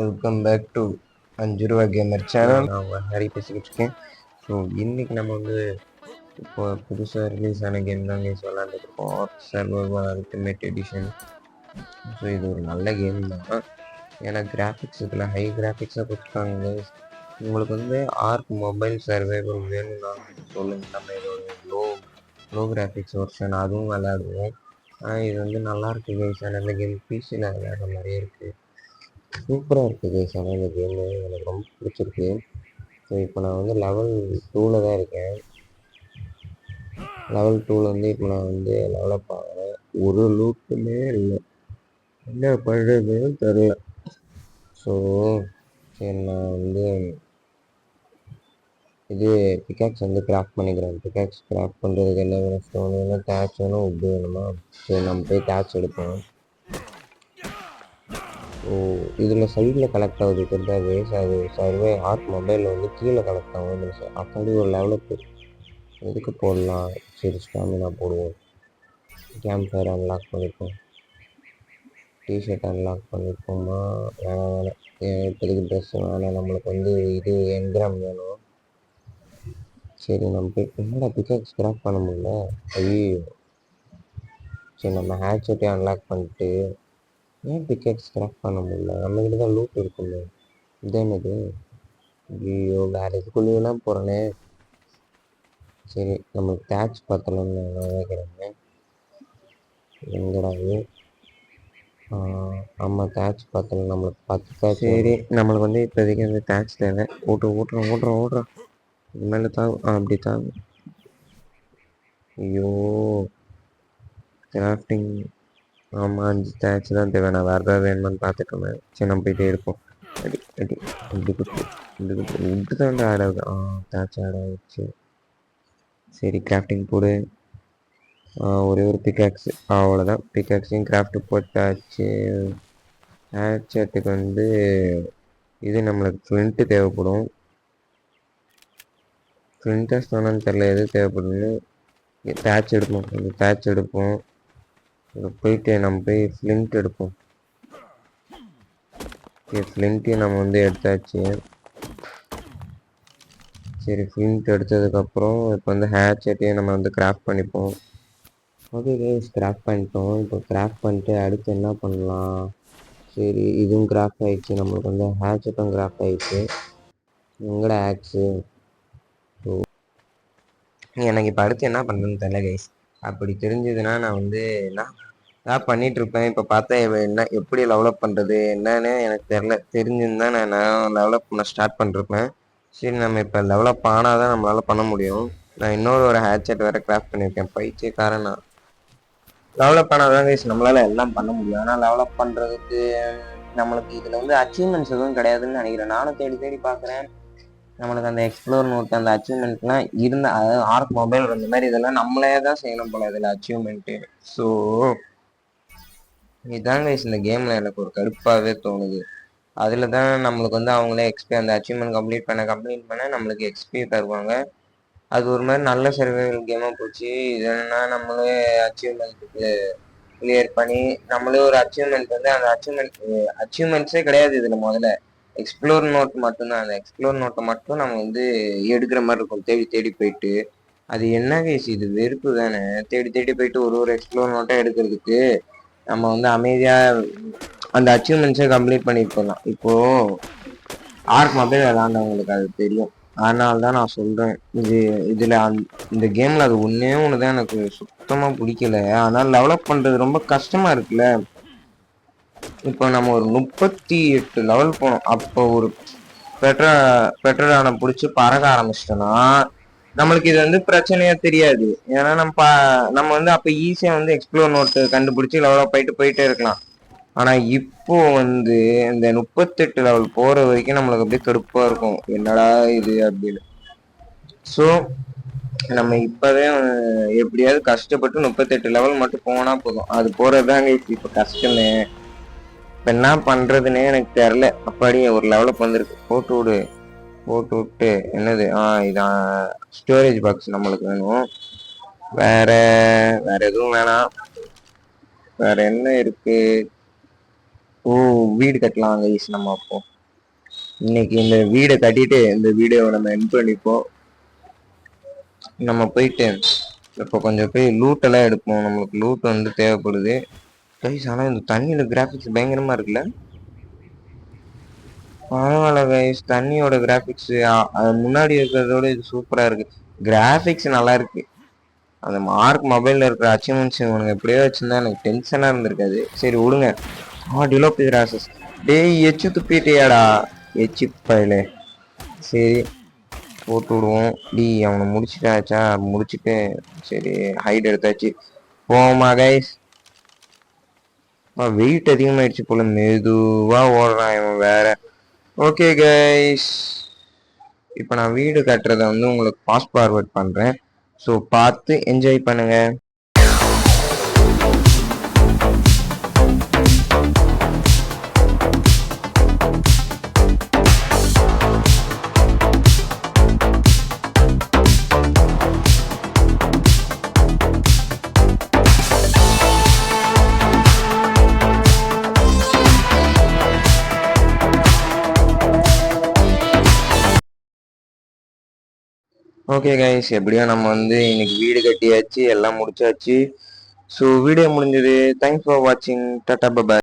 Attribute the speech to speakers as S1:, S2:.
S1: Welcome back to 5 ரூபா gamer channel. நான் உங்கள் ஹரி பேசிக்கிட்டு இருக்கேன். ஸோ இன்றைக்கி நம்ம வந்து இப்போ புதுசாக ரிலீஸ் ஆன கேம் தான் கேஸ் விளாண்டுருக்கோம். Survival ultimate edition. ஸோ இது ஒரு நல்ல கேம் தான். ஏன்னா கிராஃபிக்ஸ் இதில் ஹை கிராஃபிக்ஸாக கொடுத்துருக்காங்க. உங்களுக்கு வந்து ஆர்க் மொபைல் சர்வைவல் வேணும்னா சொல்லுங்கள். நம்ம இதோட லோ கிராஃபிக்ஸ் வெர்ஷன் அதுவும் விளையாடுவோம். ஆனால் இது வந்து நல்லாயிருக்கு கேஸ். ஆனால் இந்த கேம் பிசியில் விளையாடுற மாதிரியே இருக்குது. சூப்பராக இருக்குது கேஸ். ஆனால் இந்த கேமு எனக்கு ரொம்ப பிடிச்சிருக்கு. ஸோ இப்போ நான் வந்து லெவல் 2ல் தான் இருக்கேன். லெவல் 2ல் வந்து இப்போ நான் வந்து டெவலப் ஆகிறேன். ஒரு லூட்டுமே இல்லை, என்ன பண்ணுறதுன்னு தெரில. ஸோ சரி, நான் வந்து இது பிக்காக்ஸ் வந்து கிராஃப்ட் பண்ணிக்கிறேன். பிக்காக்ஸ் கிராஃப்ட் பண்ணுறதுக்கு என்ன வேணும்? ஸ்டோன் வேணும், டேச் வேணும், உட்டு வேணுமா? சரி, நம்ம போய் டேச் எடுப்போம். ஸோ இதில் சைடில் கலெக்ட் ஆகுது தெரிஞ்சா வேஸ். அது சர்வே ஆர்க் மொபைலில் வந்து கீழே கலெக்ட் ஆகும். அப்படி ஒரு லெவலுக்கு எதுக்கு போடலாம்? சரி, ஸ்டாமினா போடுவோம். கேம்ப் ஃபயர் அன்லாக் பண்ணிப்போம். டிஷர்ட் அன்லாக் பண்ணிப்போமா? வேணாம். இப்போதைக்கு ட்ரெஸ் வேணாம். நம்மளுக்கு வந்து இது என்கிராம் வேணும். சரி, நம்ம போய் என்னடா பிக்காக்ஸ் கிராஃப்ட் பண்ண முடியல? ஐயோ. சரி, நம்ம ஹேட்செட்டே அன்லாக் பண்ணிட்டு ஏன் பிக்காக்ஸ் கிராஃப்ட் பண்ண முடியல? நம்மகிட்ட தான் லூட் இருக்குல்ல. இது என்னது? ஐயோ, வேறு எதுக்குள்ளேயெல்லாம் போகிறேனே. சரி, நம்மளுக்கு டேச் பத்தலன்னு நான் நினைக்கிறேன். எங்கடாது? ஆமாம், டேச் பத்தல. நம்மளுக்கு 10 டேச். சரி, நம்மளுக்கு வந்து இப்போதைக்கு வந்து டேச் தேவை. ஓட்டுறோம். இது மேலே தான் அப்படி தான். ஐயோ, கிராஃப்டிங். ஆமாம், 5 டேச் தான் தேவை. நான் வேறு ஏதாவது வேணுமான்னு பார்த்துக்கோங்க. சரி, நம்ம போயிட்டே இருப்போம். அடி இப்படி குத்து விட்டு தான் ஆட் ஆகுது. டேச் ஆட் ஆகிடுச்சு. சரி, கிராஃப்டிங் போடு. ஒரே ஒரு பிக்காக்ஸு, அவ்வளோதான். பிக்காக்ஸையும் கிராஃப்ட் போட்டாச்சு. ஹேட்செட்டுக்கு வந்து இது நம்மளுக்கு ஃப்ளிண்ட்டு தேவைப்படும். ஃப்ளிண்ட்டாக ஸ்டோனான்னு தெரில எது தேவைப்படுதுன்னு. டேச் எடுப்போம். போயிட்டு நம்ம போய் ஃப்ளிண்ட் எடுப்போம். ஃப்ளிண்ட்டையும் நம்ம வந்து எடுத்தாச்சு. சரி, ஃப்ளிண்ட் எடுத்ததுக்கப்புறம் இப்போ வந்து ஹேட்செட்டையும் நம்ம வந்து கிராஃப்ட் பண்ணிப்போம். ஓகே கைஸ், கிராஃப்ட் பண்ணிட்டோம். இப்போ கிராஃப்ட் பண்ணிட்டு அடுத்து என்ன பண்ணலாம்? சரி, இதுவும் கிராஃப்ட் ஆகிடுச்சு. நம்மளுக்கு வந்து ஹேட்செட்டும் கிராஃப்ட் ஆகிடுச்சு. எங்கட ஆக்ஸு? ஸோ எனக்கு இப்போ அடுத்து என்ன பண்ணுறதுன்னு தெரியல கைஸ். அப்படி தெரிஞ்சதுன்னா நான் வந்து நான் பண்ணிகிட்ருப்பேன். இப்போ பார்த்தா என்ன எப்படி டெவலப் பண்ணுறது என்னன்னு எனக்கு தெரிஞ்சிருந்தா நான் டெவலப் பண்ண ஸ்டார்ட் பண்ணிருப்பேன். சரி, நம்ம இப்போ டெவலப் ஆனால் தான் நம்மளால் பண்ண முடியும். நான் இன்னொரு ஹேட்செட் வேறு கிராஃப்ட் பண்ணியிருக்கேன். பைத்தியக்காரன் நான். டெவலப் ஆனால் தான் கைஸ் நம்மளால் எல்லாம் பண்ண முடியும். ஆனால் டெவலப் பண்ணுறதுக்கு நம்மளுக்கு இதில் வந்து அச்சீவ்மெண்ட்ஸ் எதுவும் கிடையாதுன்னு நினைக்கிறேன். நானும் தேடி பார்க்குறேன். நம்மளுக்கு அந்த எக்ஸ்ப்ளோர் நோட் அந்த அச்சீவ்மெண்ட்லாம் இருந்த, அதாவது ஆர்க் மொபைல் இந்த மாதிரி இதெல்லாம் நம்மளே தான் செய்யணும் போல இதில் அச்சீவ்மெண்ட்டு. ஸோ இதுதான் கைஸ் இந்த கேமில் எனக்கு ஒரு கடுப்பாகவே தோணுது. அதில் தான் நம்மளுக்கு வந்து அவங்களே அந்த அச்சீவ்மெண்ட் கம்ப்ளீட் பண்ண நம்மளுக்கு எக்ஸ்பி தருவாங்க. அது ஒரு மாதிரி நல்ல சர்வைவல் கேமாக போச்சு. இது என்னன்னா நம்மளே அச்சீவ்மெண்ட்டுக்கு கிளியர் பண்ணி நம்மளே ஒரு அச்சீவ்மெண்ட் வந்து அந்த அச்சீவ்மெண்ட்ஸே கிடையாது இதில். முதல்ல எக்ஸ்ப்ளோர் நோட் மட்டும்தான். அந்த எக்ஸ்ப்ளோர் நோட்டை மட்டும் நம்ம வந்து எடுக்கிற மாதிரி இருக்கும், தேடி போயிட்டு. அது என்ன கேஸ், இது வெறுப்பு தானே. தேடி போயிட்டு ஒரு எக்ஸ்ப்ளோர் நோட்டை எடுக்கிறதுக்கு நம்ம வந்து அமைதியாக அந்த அச்சீவ்மெண்ட்ஸை கம்ப்ளீட் பண்ணிட்டு போகலாம். இப்போது ஆர்க் மொபைல் விளாண்டவங்களுக்கு அது தெரியும். அதனால தான் நான் சொல்கிறேன். இதில் இந்த கேமில் அது ஒன்றே ஒன்று தான் எனக்கு சுத்தமாக பிடிக்கல. ஆனால் டெவலப் பண்ணுறது ரொம்ப கஷ்டமாக இருக்குல்ல. இப்போ நம்ம ஒரு 38 லெவல் போனோம். அப்போ ஒரு பெட்ரோடானை பிடிச்சி பறக்க ஆரம்பிச்சிட்டோன்னா நம்மளுக்கு இது வந்து பிரச்சனையே தெரியாது. ஏன்னா நம்ம வந்து அப்போ ஈஸியாக வந்து எக்ஸ்ப்ளோர் நோட்டு கண்டுபிடிச்சி லெவலப் போயிட்டே இருக்கலாம். ஆனால் இப்போ வந்து இந்த 38 லெவல் போகிற வரைக்கும் நம்மளுக்கு அப்படியே கடுப்பாக இருக்கும், என்னடா இது அப்படின்னு. ஸோ நம்ம இப்போவே எப்படியாவது கஷ்டப்பட்டு 38 லெவல் மட்டும் போனால் போதும். அது போகிறதுதாங்க இப்போ கஷ்டமே. இப்போ என்ன பண்ணுறதுன்னே எனக்கு தெரில. அப்படியே ஒரு லெவலுக்கு வந்திருக்கு. போட்டு விட்டு என்னது, இதான் ஸ்டோரேஜ் பாக்ஸ் நம்மளுக்கு வேணும். வேற எதுவும் வேணாம். வேற என்ன இருக்கு? ஓ, வீடு கட்டலாம் கைஸ். நம்ம அப்போ இன்னைக்கு இந்த வீடை கட்டிட்டு இந்த வீடியோவை நம்ம எண்ட் பண்ணிப்போம். நம்ம போயிட்டு இப்போ கொஞ்சம் போய் லூட் எல்லாம் எடுப்போம். நம்மளுக்கு லூட் வந்து தேவைப்படுது கைஸ். ஆனால் இந்த தண்ணியில் கிராஃபிக்ஸ் பயங்கரமாக இருக்குல்ல. பரவாயில்ல கைஸ், தண்ணியோட கிராஃபிக்ஸ் அது முன்னாடி இருக்கிறதோட இது சூப்பராக இருக்கு. கிராஃபிக்ஸ் நல்லா இருக்கு. அந்த மார்க் மொபைலில் இருக்கிற அச்சீவ்மெண்ட்ஸ் உனக்கு எப்படியோ வச்சுருந்தா எனக்கு டென்ஷனாக இருந்திருக்காது. சரி விடுங்க. டிலோபி ராசஸ் டேய் எச்சு துப்பிட்டியாடா எச்சு பயில. சரி போட்டு விடுவோம். அவனை முடிச்சுட்டாச்சா? முடிச்சுட்டு சரி ஹைட் எடுத்தாச்சு. போமா கைஸ். வெயிட் அதிகமாயிடுச்சு போல, மெதுவாக ஓடுறான் இவன் வேற. ஓகே கைஸ், இப்போ நான் வீடு கட்டுறதை வந்து உங்களுக்கு ஃபாஸ்ட் ஃபார்வர்ட் பண்ணுறேன். ஸோ பார்த்து என்ஜாய் பண்ணுங்க. ஓகே கைஸ், எப்படியோ நம்ம வந்து இன்னைக்கு வீடு கட்டியாச்சு, எல்லாம் முடிச்சாச்சு. ஸோ வீடியோ முடிஞ்சது. தேங்க்ஸ் ஃபார் வாட்சிங். Tata bye.